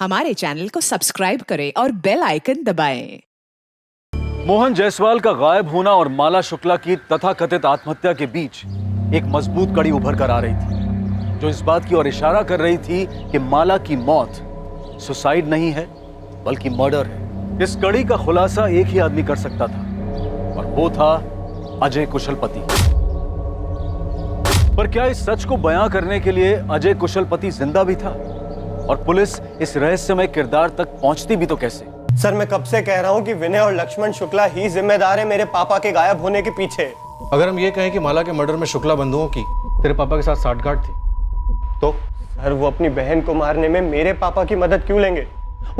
हमारे चैनल को सब्सक्राइब करें और बेल आइकन दबाएं। मोहन जायसवाल का गायब होना और माला शुक्ला की तथाकथित आत्महत्या के बीच एक मजबूत कड़ी उभर कर आ रही थी, जो इस बात की ओर इशारा कर रही थी कि माला की मौत सुसाइड नहीं है बल्कि मर्डर है। इस कड़ी का खुलासा एक ही आदमी कर सकता था और वो था अजय कुशलपति। पर क्या इस सच को बयां करने के लिए अजय कुशलपति जिंदा भी था? और पुलिस इस रहस्यमय किरदार तक पहुंचती भी तो कैसे? सर, मैं कब से कह रहा हूं कि विनय और लक्ष्मण शुक्ला ही जिम्मेदार है मेरे पापा के गायब होने के पीछे। अगर हम ये कहें कि माला के मर्डर में शुक्ला बंधुओं की तेरे पापा के साथ साठगांठ थी तो? सर, वो अपनी बहन को मारने में मेरे पापा की मदद क्यों लेंगे?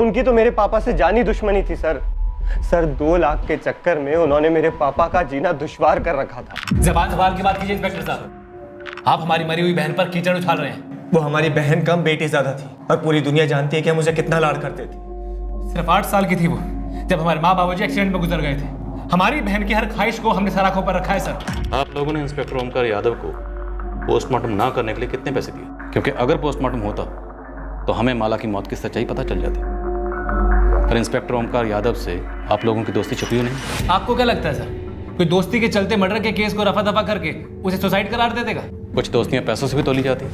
उनकी तो मेरे पापा से जानी दुश्मनी थी सर। 2 लाख के चक्कर में उन्होंने मेरे पापा का जीना दुश्वार कर रखा था। जबान संभाल के बात कीजिए इंस्पेक्टर साहब। आप हमारी मरी हुई बहन पर कीचड़ उछाल रहे हैं। वो हमारी बहन कम बेटी ज्यादा थी और पूरी दुनिया जानती है कि हम उसे कितना लाड करते थे। सिर्फ 8 साल की थी वो जब हमारे माँ बाबूजी एक्सीडेंट में गुजर गए थे। हमारी बहन की हर ख्वाहिश को हमने सर आंखों पर रखा है सर। आप लोगों ने इंस्पेक्टर ओमकार यादव को पोस्टमार्टम ना करने के लिए कितने पैसे दिए? क्योंकि अगर पोस्टमार्टम होता तो हमें माला की मौत की सच्चाई पता चल जाती। पर इंस्पेक्टर ओमकार यादव से आप लोगों की दोस्ती छुपी हुई नहीं। आपको क्या लगता है सर, कोई दोस्ती के चलते मर्डर के केस को रफा दफा करके उसे सुसाइड करार दे देगा? कुछ दोस्तियां पैसों से भी तोली जाती।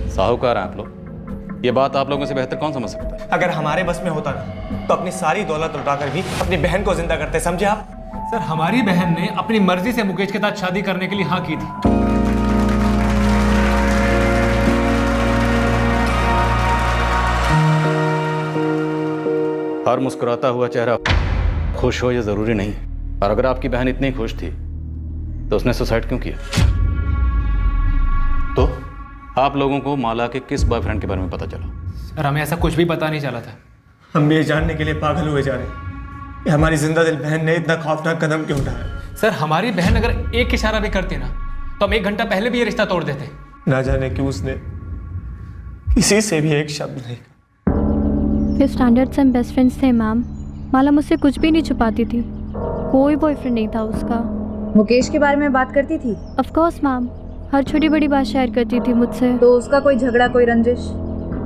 साहूकार हैं आप लोग, ये बात आप लोगों से बेहतर कौन समझ सकता है? अगर हमारे बस में होता ना तो अपनी सारी दौलत लुटाकर भी अपनी बहन को जिंदा करते, समझे आप? सर, हमारी बहन ने अपनी मर्जी से मुकेश के साथ शादी करने के लिए हाँ की थी। हर मुस्कुराता हुआ चेहरा खुश हो ये जरूरी नहीं। और अगर आपकी बहन इतनी खुश थी तो उसने सुसाइड क्यों किया? तो आप लोगों को माला के किस बॉयफ्रेंड के बारे में पता चला? सर, हमें ऐसा कुछ भी पता नहीं चला था। हम ये जानने के लिए पागल हुए जा रहे हैं कि हमारी जिंदा दिल बहन ने इतना खौफनाक कदम क्यों उठाया। सर, हमारी बहन अगर एक इशारा भी करती ना तो हम 1 घंटा पहले भी ये रिश्ता तोड़ देते। ना जाने क्यों उसने किसी से भी एक शब्द नहीं। फिर स्टैंडर्ड से हम बेस्ट फ्रेंड्स थे मैम। माला मुझसे कुछ भी नहीं छुपाती थी। कोई बॉयफ्रेंड नहीं था उसका। मुकेश के बारे में बात करती थी? ऑफ कोर्स मैम, हर छोटी बड़ी बात शेयर करती थी मुझसे। तो उसका कोई झगड़ा, कोई रंजिश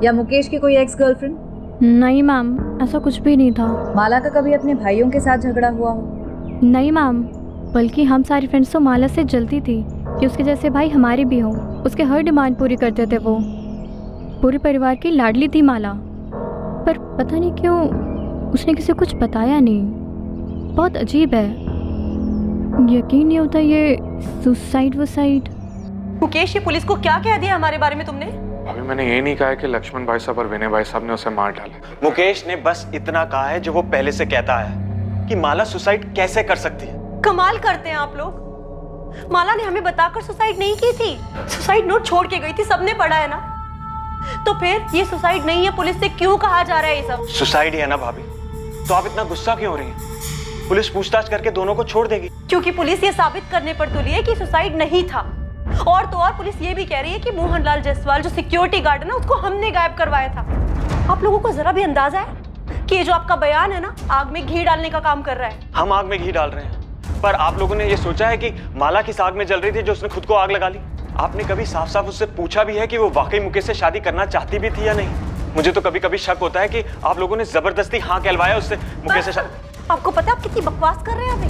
या मुकेश की कोई एक्स गर्लफ्रेंड? नहीं मैम, ऐसा कुछ भी नहीं था। माला का कभी अपने भाइयों के साथ झगड़ा हुआ हो? नहीं मैम, बल्कि हम सारी फ्रेंड्स तो माला से जलती थी कि उसके जैसे भाई हमारे भी हों। उसके हर डिमांड पूरी करते थे वो। पूरे परिवार की लाडली थी माला। पर पता नहीं क्यों उसने किसी को कुछ बताया नहीं। बहुत अजीब है, यकीन नहीं होता ये सुसाइड वुसाइड। मुकेश, ये पुलिस को क्या कह दिया हमारे बारे में तुमने? अभी मैंने ये नहीं कहा है कि लक्ष्मण भाई साहब और विनय भाई साहब ने उसे मार डाला। मुकेश ने बस इतना कहा है जो वो पहले से कहता है कि माला सुसाइड कैसे कर सकती है। कमाल करते हैं आप लोग। माला ने हमें बताकर सुसाइड नहीं की थी, सुसाइड नोट छोड़ के गई थी, सबने पढ़ा है ना। तो फिर ये सुसाइड नहीं है, पुलिस से क्यों कहा जा रहा है ये सब? सुसाइड ही है ना भाभी, तो आप इतना गुस्सा क्यों हो रही हैं? पुलिस पूछताछ करके दोनों को छोड़ देगी। क्योंकि पुलिस ये साबित करने पर तुली है कि सुसाइड नहीं था। और तो और पुलिस ये भी कह रही है कि मोहनलाल जायसवाल जो सिक्योरिटी गार्ड है ना, उसको हमने गायब करवाया था। आप लोगों को जरा भी अंदाजा है कि ये जो आपका बयान है ना, आग में घी डालने का काम कर रहा है? हम आग में घी डाल रहे हैं, पर आप लोगों ने ये सोचा है कि माला किस आग में जल रही थी जो उसने खुद को आग लगा ली? आपने कभी साफ साफ उससे पूछा भी है कि वो वाकई मुकेश से शादी करना चाहती भी थी या नहीं? मुझे तो कभी कभी शक होता है कि आप लोगों ने जबरदस्ती हाँ कहलवाया उससे मुकेश से शादी। आपको पता आप कितनी बकवास कर रहे हैं अभी?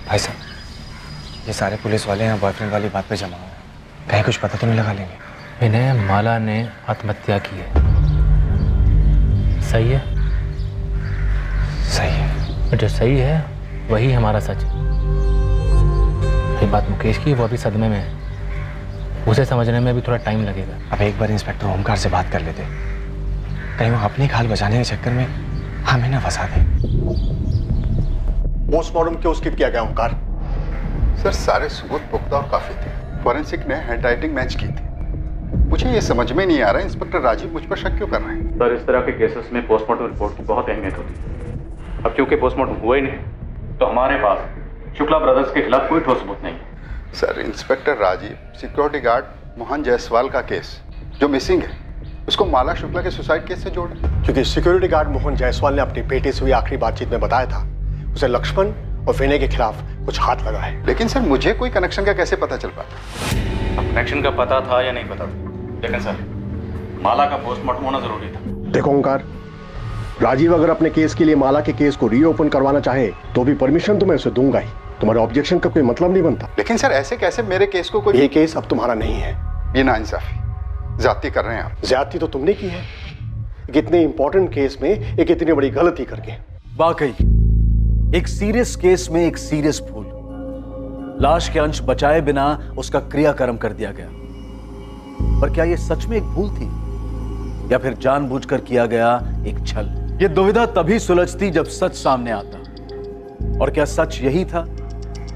भाई साहब, ये सारे पुलिस वाले यहाँ बॉयफ्रेंड वाली बात पे जमा हुए, कहीं कुछ पता तो नहीं लगा लेंगे? विनय, माला ने आत्महत्या की है। सही है? सही है। जो सही है वही हमारा सच है। ये बात मुकेश की, वो अभी सदमे में है। उसे समझने में भी थोड़ा टाइम लगेगा। अब एक बार इंस्पेक्टर ओमकार से बात कर लेते, कहीं वो अपनी खाल बचाने के चक्कर में हमें ना फंसा दे। पोस्टमार्टम क्यों स्किप किया गया ओमकार? सर, सारे सबूत पुख्ता और काफी थे। फॉरेंसिक ने हैंडराइटिंग मैच की थी। मुझे ये समझ में नहीं आ रहा इंस्पेक्टर राजीव मुझ पर शक क्यों कर रहे हैं? सर, इस तरह के केसेस में पोस्टमार्टम रिपोर्ट की बहुत अहमियत होती है। अब क्योंकि पोस्टमार्टम हुआ ही नहीं तो हमारे पास शुक्ला ब्रदर्स के खिलाफ कोई ठोस सबूत नहीं है। Sir, inspector Rajiv security guard Mohan Jaiswal का केस जो मिसिंग है उसको माला शुक्ला के सुसाइड केस से जोड़े। क्योंकि सिक्योरिटी गार्ड मोहन जायसवाल ने अपनी बेटे से हुई आखिरी बातचीत में बताया था उसे लक्ष्मण और विनय के खिलाफ कुछ हाथ लगा है। लेकिन सर मुझे कोई कनेक्शन का कैसे पता चल पाता? कनेक्शन का पता था या नहीं पता था, लेकिन सर माला का पोस्टमार्टम होना जरूरी था। देखो ओंकार, राजीव अगर अपने केस के लिए माला के केस को रीओपन करवाना चाहे तो भी परमिशन तो मैं उसे दूंगा ही। तुम्हारे ऑब्जेक्शन का कोई मतलब नहीं बनता। लेकिन सर ऐसे कैसे मेरे केस को कोई... ये केस अब तुम्हारा नहीं है। ये नाइंसाफी, ज्यादती कर रहे हैं आप। ज्यादती तो तुमने की है, एक इतने इंपॉर्टेंट केस में एक इतनी बड़ी गलती करके। वाकई एक सीरियस केस में एक सीरियस भूल, लाश के अंश बचाए बिना उसका क्रियाकर्म कर दिया गया। पर क्या यह सच में एक भूल थी या फिर जानबूझकर किया गया एक छल? यह दुविधा तभी सुलझती जब सच सामने आता। और क्या सच यही था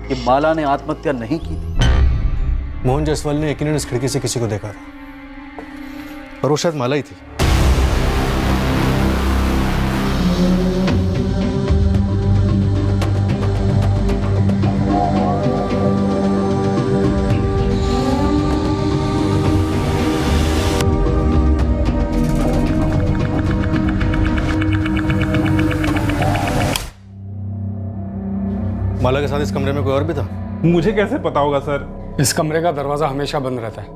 कि माला ने आत्महत्या नहीं की थी? मोहन जायसवाल ने यकीनन इस खिड़की से किसी को देखा था और वो शायद माला ही थी। माला के साथ इस कमरे में कोई और भी था? मुझे कैसे पता होगा सर? इस कमरे का दरवाजा हमेशा बंद रहता है,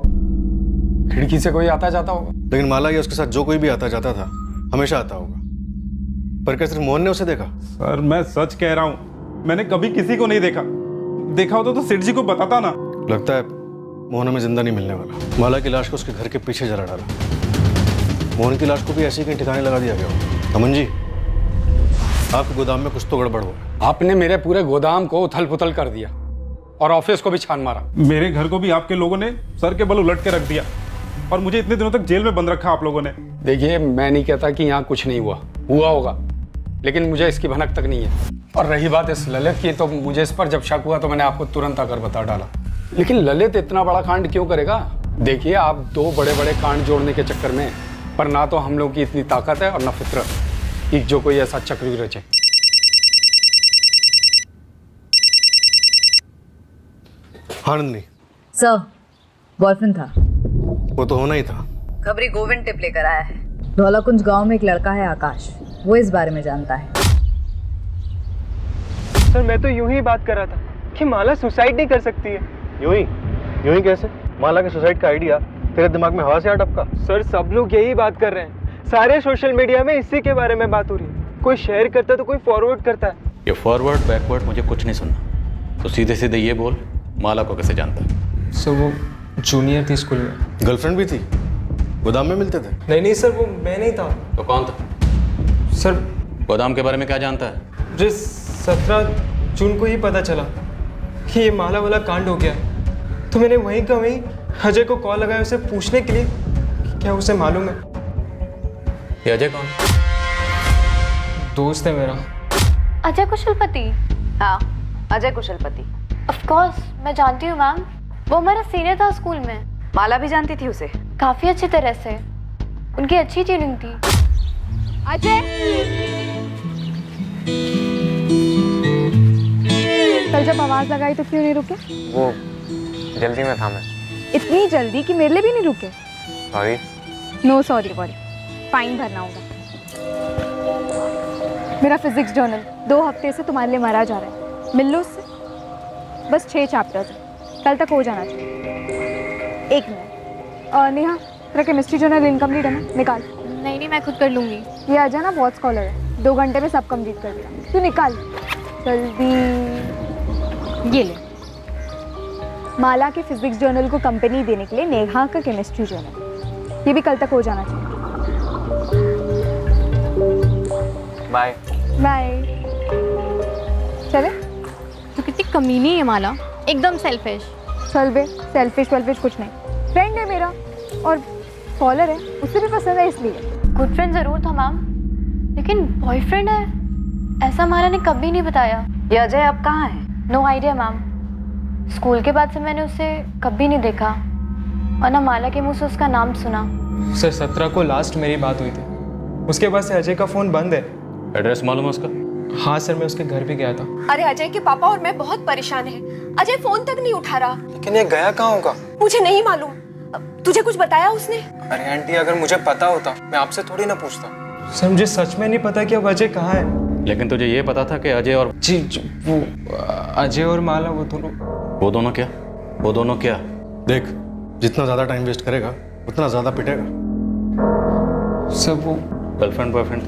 खिड़की से कोई आता जाता होगा। लेकिन माला या उसके साथ जो कोई भी आता जाता था हमेशा आता होगा। पर क्या सिर्फ मोहन ने उसे देखा? सर मैं सच कह रहा हूँ, मैंने कभी किसी को नहीं देखा। देखा होता तो सेठ जी को बताता ना। लगता है मोहन हमें जिंदा नहीं मिलने वाला। माला की लाश को उसके घर के पीछे जला डाला। मोहन की लाश को भी ऐसे ही कहीं ठिकाने लगा दिया गया हो। अमन जी, आपके गोदाम में कुछ तो गड़बड़ हो। आपने मेरे पूरे गोदाम को उथल पुथल कर दिया और ऑफिस को भी छान मारा। मेरे घर को भी आपके लोगों ने सर के बल उलट के रख दिया और मुझे इतने दिनों तक जेल में बंद रखा आप लोगों ने। देखिए, मैं नहीं कहता कि यहाँ कुछ नहीं हुआ होगा, लेकिन मुझे इसकी भनक तक नहीं है। और रही बात इस ललित की, तो मुझे इस पर जब शक हुआ तो मैंने आपको तुरंत आकर बता डाला। लेकिन ललित इतना बड़ा कांड क्यों करेगा? देखिए, आप दो बड़े बड़े कांड जोड़ने के चक्कर में, पर ना तो हम लोगों की इतनी ताकत है और ना फितरत कि जो कोई ऐसा चक्र रचे। हाँ नंदिनी। सर, बॉयफ्रेंड था। वो तो होना ही था। खबरी गोविंद टिप लेकर आया है। धौलाकुंज गांव में एक लड़का है आकाश, वो इस बारे में जानता है। सर मैं तो यूं ही बात कर रहा था कि माला सुसाइड नहीं कर सकती है। यूं ही कैसे? माला के सुसाइड का आइडिया तेरे दिमाग में हवा से आ टपका? सर सब लोग यही बात कर रहे हैं, सारे सोशल मीडिया में इसी के बारे में बात हो रही है। कोई शेयर करता है तो कोई फॉरवर्ड करता है। ये फॉरवर्ड बैकवर्ड मुझे कुछ नहीं सुनना, तो सीधे सीधे ये बोल, माला को कैसे जानता है? सर वो जूनियर थी स्कूल में। गर्लफ्रेंड भी थी? गोदाम में मिलते थे? नहीं सर, वो मैं नहीं था। तो कौन था? सर गोदाम के बारे में क्या जानता है? मुझे 17 जून को ही पता चला कि ये माला वाला कांड हो गया, तो मैंने वहीं का वहीं अजय को कॉल लगाया उसे पूछने के लिए कि क्या उसे मालूम है। ये अजय कौन? दोस्त है मेरा। अजय कुशलपति? हाँ, अजय कुशलपति। ऑफ कोर्स मैं जानती हूँ मैम, वो हमारा सीनियर था स्कूल में। माला भी जानती थी उसे? काफी अच्छी तरह से, उनकी अच्छी ट्यूनिंग थी। अजय, कल जब आवाज लगाई तो क्यों नहीं रुके? वो जल्दी में था मैं। इतनी जल्दी कि मेरे लिए भी नहीं रुके? Sorry. No sorry worry, fine भरना होगा। मेरा फिजिक्स जर्नल 2 हफ्ते से तुम्हारे लिए मरा जा रहा है, मिल लो उससे। बस 6 चैप्टर्स हैं, कल तक हो जाना चाहिए। 1 मिनट। नेहा, तेरा केमिस्ट्री जर्नल इनकम्प्लीट है ना? निकाल। नहीं मैं खुद कर लूँगी। ये अजय ना बहुत स्कॉलर है, 2 घंटे में सब कंप्लीट कर दिया। तू निकाल जल्दी। ये ले, माला के फिजिक्स जर्नल को कंपनी देने के लिए नेहा का केमिस्ट्री जर्नल, ये भी कल तक हो जाना चाहिए। Bye bye. चले? तू कितनी कमीनी है माला, एकदम सेल्फिश। चल बे, सेल्फिश कुछ नहीं, फ्रेंड है मेरा और फॉलोअर है, उसे भी पसंद है इसलिए। गुड फ्रेंड जरूर था मैम, लेकिन बॉयफ्रेंड है ऐसा माला ने कभी नहीं बताया। ये अजय अब कहाँ है? नो आइडिया मैम, स्कूल के बाद से मैंने उसे कभी नहीं देखा और ना माला के मुंह से उसका नाम सुना। सर 17 को लास्ट मेरी बात हुई थी, उसके बाद से अजय का फोन बंद है। एड्रेस मालूम है उसका? हाँ सर, मैं उसके घर भी गया था। अरे अजय के पापा और मैं बहुत परेशान हैं। अजय फोन तक नहीं उठा रहा। लेकिन ये गया कहाँ होगा? मुझे नहीं मालूम। तुझे कुछ बताया उसने? अरे आंटी, अगर मुझे पता होता मैं आपसे थोड़ी ना पूछता। सर मुझे सच में नहीं पता कि अब अजय कहाँ है। लेकिन तुझे ये पता था कि अजय और जी वो अजय और माला वो दोनों क्या? वो दोनों क्या? देख, जितना ज़्यादा टाइम वेस्ट करेगा उतना ज़्यादा पिटेगा। सब वो गर्लफ्रेंड बॉयफ्रेंड।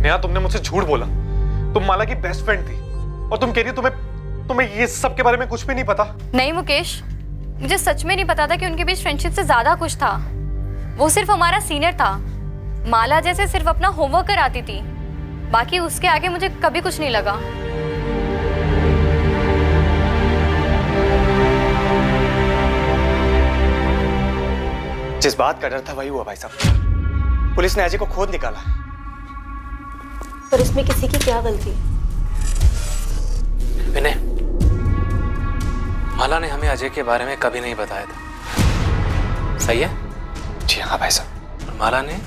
नेहा, तुमने मुझसे झूठ बोला। तुम माला की बेस्ट फ्रेंड थी और तुम कह रही हो तुम्हें ये सब के बारे में कुछ भी नहीं पता। नहीं मुकेश, मुझे सच में नहीं पता था कि उनके बीच फ्रेंडशिप से ज्यादा कुछ था। वो सिर्फ हमारा सीनियर था। माला जैसे सिर्फ अपना होमवर्क कराती थी, बाकी उसके आगे मुझे कभी कुछ नहीं लगा। जिस बात का डर था वही हुआ भाई साहब। पुलिस ने अजय को खोद निकाला। पर इसमें किसी की क्या गलती? विनय, माला ने हमें अजय के बारे में कभी नहीं बताया था, सही है? जी हाँ भाई साहब। माला ने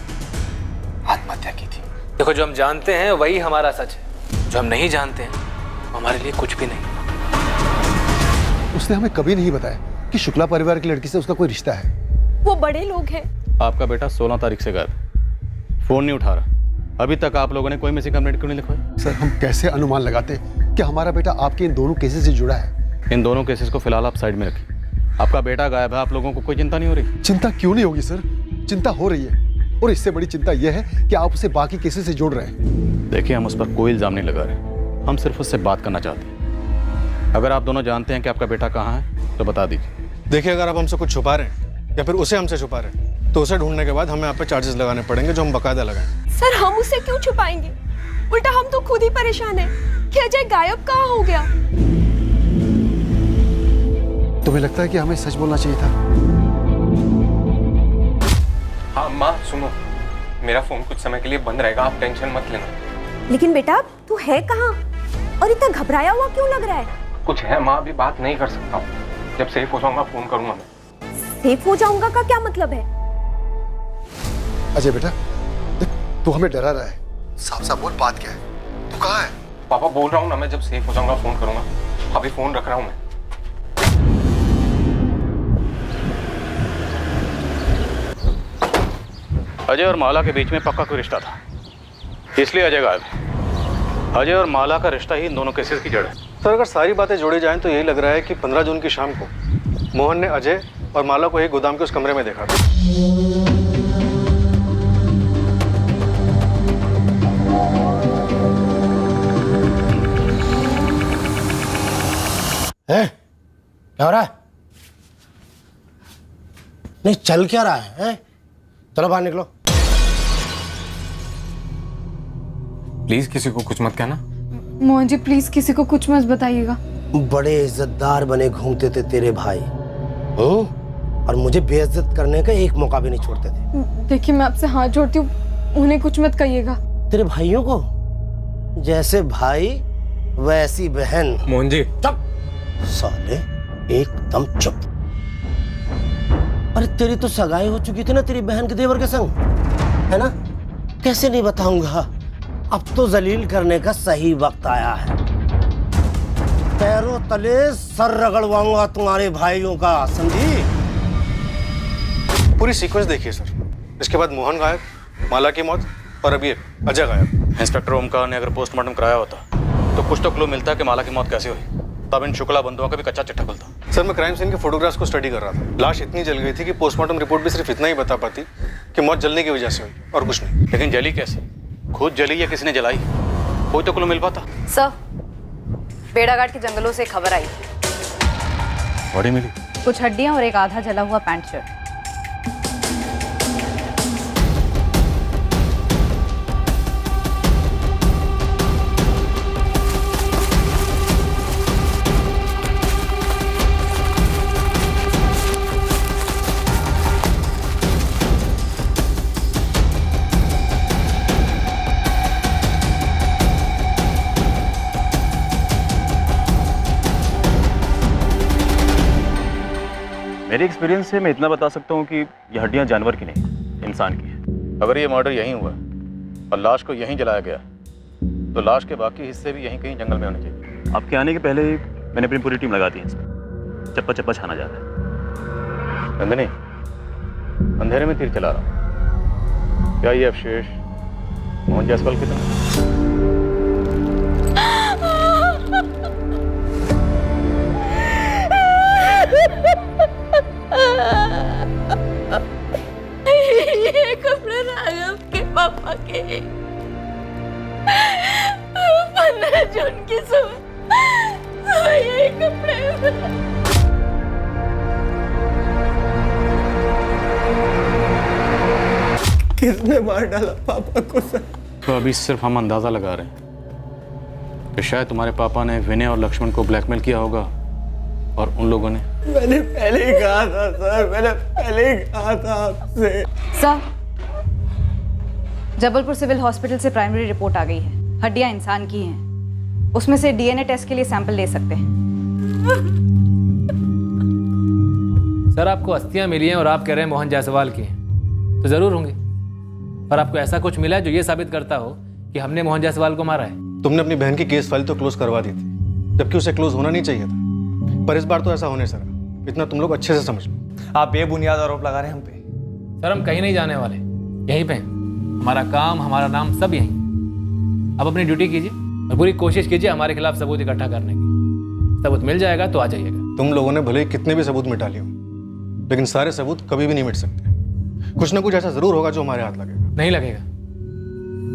आत्महत्या की थी। देखो, जो हम जानते हैं वही हमारा सच है, जो हम नहीं जानते हैं वो हमारे लिए कुछ भी नहीं। उसने हमें कभी नहीं बताया कि शुक्ला परिवार की लड़की से उसका कोई रिश्ता है। वो बड़े लोग हैं। आपका बेटा 16 तारीख से गायब, फोन नहीं उठा रहा। अभी तक आप लोगों ने कोई मिसिंग कंप्लेंट क्यों नहीं लिखवाई? सर, हम कैसे अनुमान लगाते कि हमारा बेटा आपके इन दोनों केसेस से जुड़ा है? इन दोनों केसेस को फिलहाल आप साइड में रखिए। आपका बेटा गायब है, आप लोगों को कोई चिंता नहीं हो रही? चिंता क्यों नहीं होगी सर, चिंता हो रही है, और इससे बड़ी चिंता यह है कि आप उसे बाकी केसेस से जोड़ रहे हैं। देखिए, हम उस पर कोई इल्जाम नहीं लगा रहे, हम सिर्फ उससे बात करना चाहते हैं। अगर आप दोनों जानते हैं कि आपका बेटा कहाँ है तो बता दीजिए। देखिए, अगर आप हमसे कुछ छुपा रहे हैं या फिर उसे हमसे छुपा रहे हैं तो उसे ढूंढने के बाद हमें आप पे चार्जेस लगाने पड़ेंगे, जो हम बकायदा लगाएंगे। सर, हम उसे क्यों छुपाएंगे? उल्टा हम तो खुद ही परेशान हैं कि अजय गायब कहाँ हो गया। तुम्हें लगता है कि हमें सच बोलना चाहिए था? हाँ माँ सुनो, मेरा फोन कुछ समय के लिए बंद रहेगा, आप टेंशन मत लेना। लेकिन बेटा, तू है कहाँ और इतना घबराया हुआ क्यों लग रहा है? कुछ है माँ, अभी बात नहीं कर सकता हूँ। जब सेफ हो जाऊंगा फोन करूंगा मैं। सेफ हो जाऊंगा का क्या मतलब है? अजय बेटा, देख, तू हमें डरा रहा है, साफ साफ बोल, बात क्या है? तू कहाँ है? पापा बोल रहा हूँ ना, मैं जब सेफ हो जाऊंगा फोन करूंगा। अभी फोन रख रहा हूँ मैं। अजय और माला के बीच में पक्का कोई रिश्ता था, इसलिए अजय गायब है। अजय और माला का रिश्ता ही इन दोनों केसेस की जड़ है। सर, अगर सारी बातें जोड़ी जाएं तो यही लग रहा है कि 15 जून की शाम को मोहन ने अजय और माला को एक गोदाम के उस कमरे में देखा था। क्या हो रहा है? नहीं, चल क्या रहा है? चलो बाहर निकलो। प्लीज किसी को कुछ मत कहना। मोहन जी, प्लीज किसी को कुछ मत बताइएगा। बड़े इज्जतदार बने घूमते थे तेरे भाई, और मुझे बेइज्जत करने का एक मौका भी नहीं छोड़ते थे। देखिए, मैं आपसे हाथ जोड़ती हूँ, उन्हें कुछ मत कहिएगा। तेरे भाइयों को जैसे भाई वैसी बहन। मोहन जी चुप साले, एकदम चुप। अरे तेरी तो सगाई हो चुकी थी ना तेरी बहन के देवर के संग, है ना? कैसे नहीं बताऊंगा, अब तो जलील करने का सही वक्त आया है। पैरों तले सर रगड़वाऊंगा तुम्हारे भाइयों का, समझी? पूरी सीक्वेंस देखिए सर। इसके बाद मोहन गायब, माला की मौत, और अभी अजय गायब। इंस्पेक्टर ओमकार ने अगर पोस्टमार्टम कराया होता तो कुछ तो क्लू मिलता कि माला की मौत कैसे हुई, तब इन शुक्ला बंधुओं का भी कच्चा चिट्ठा खुलता। सर, मैं क्राइम सीन के फोटोग्राफ्स को स्टडी कर रहा था। लाश इतनी जल गई थी कि पोस्टमार्टम रिपोर्ट भी सिर्फ इतना ही बता पाती कि मौत जलने की वजह से हुई, और कुछ नहीं। लेकिन जली कैसे? खुद जली या किसी ने जलाई? कोई तो क्लू मिल पाता। सर, बेड़ाघाट के जंगलों से खबर आई, बॉडी मिली, कुछ हड्डियां और एक आधा जला हुआ पैंट शर्ट। मेरे एक्सपीरियंस से मैं इतना बता सकता हूँ कि ये हड्डियाँ जानवर की नहीं, इंसान की है। अगर ये मर्डर यहीं हुआ और लाश को यहीं जलाया गया तो लाश के बाकी हिस्से भी यहीं कहीं जंगल में होने चाहिए। आपके आने के पहले मैंने अपनी पूरी टीम लगा दी है इसमें, चप्पा चप्पा छाना जा रहा है। नंदिनी, अंधेरे में तीर चला रहा हूँ, क्या ये अवशेष मोहन जायसवाल की तरह। ये कपड़े राघव के पापा के 15 जून की सुबह ये कपड़े। किसने मार डाला पापा को सर? तो अभी सिर्फ हम अंदाजा लगा रहे हैं कि शायद तुम्हारे पापा ने विनय और लक्ष्मण को ब्लैकमेल किया होगा और उन लोगों ने। मैंने पहले ही कहा था सर, मैंने पहले ही कहा था आपसे। सर, जबलपुर सिविल हॉस्पिटल से प्राइमरी रिपोर्ट आ गई है। हड्डियां इंसान की हैं। उसमें से डीएनए टेस्ट के लिए सैंपल ले सकते हैं। सर आपको अस्थियां मिली हैं और आप कह रहे हैं मोहन जायसवाल की हैं, तो जरूर होंगी, पर आपको ऐसा कुछ मिला है जो ये साबित करता हो कि हमने मोहन जायसवाल को मारा है? तुमने अपनी बहन की केस फाइल तो क्लोज करवा दी थी, जबकि उसे क्लोज होना नहीं चाहिए था, पर इस बार तो ऐसा होने सर, इतना तुम लोग अच्छे से समझ लो। आप बेबुनियाद आरोप लगा रहे हैं हम पे। सर हम कहीं नहीं जाने वाले, यहीं पे हैं। हमारा काम, हमारा नाम सब यहीं। अब अपनी ड्यूटी कीजिए और पूरी कोशिश कीजिए हमारे खिलाफ सबूत इकट्ठा करने की। सबूत मिल जाएगा तो आ जाइएगा। तुम लोगों ने भले ही कितने भी सबूत मिटा लिए हो, लेकिन सारे सबूत कभी भी नहीं मिट सकते। कुछ ना कुछ ऐसा जरूर होगा जो हमारे हाथ लगेगा। नहीं लगेगा,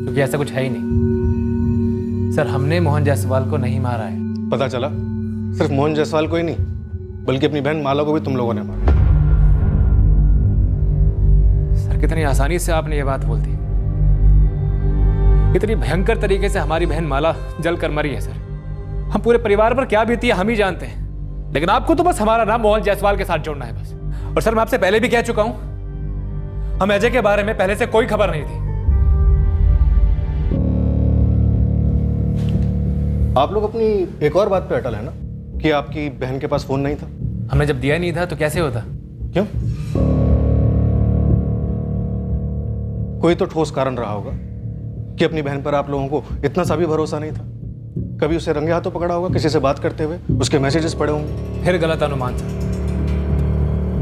क्योंकि ऐसा कुछ है ही नहीं। सर हमने मोहन जायसवाल को नहीं मारा है। पता चला सिर्फ मोहन जायसवाल को ही नहीं, बल्कि अपनी बहन माला को भी तुम लोगों ने मारा। सर कितनी आसानी से आपने ये बात बोल दी। कितनी भयंकर तरीके से हमारी बहन माला जल कर मरी है सर। हम पूरे परिवार पर क्या बीती है हम ही जानते हैं, लेकिन आपको तो बस हमारा नाम मोहन जायसवाल के साथ जोड़ना है बस। और सर मैं आपसे पहले भी कह चुका हूं, हम अजय के बारे में पहले से कोई खबर नहीं थी। आप लोग अपनी एक और बात पे अटल है ना कि आपकी बहन के पास फोन नहीं था? हमने जब दिया नहीं था तो कैसे होता? क्यों? कोई तो ठोस कारण रहा होगा कि अपनी बहन पर आप लोगों को इतना सा भी भरोसा नहीं था। कभी उसे रंगे हाथों पकड़ा होगा किसी से बात करते हुए, उसके मैसेजेस पढ़े होंगे। फिर गलत अनुमान था,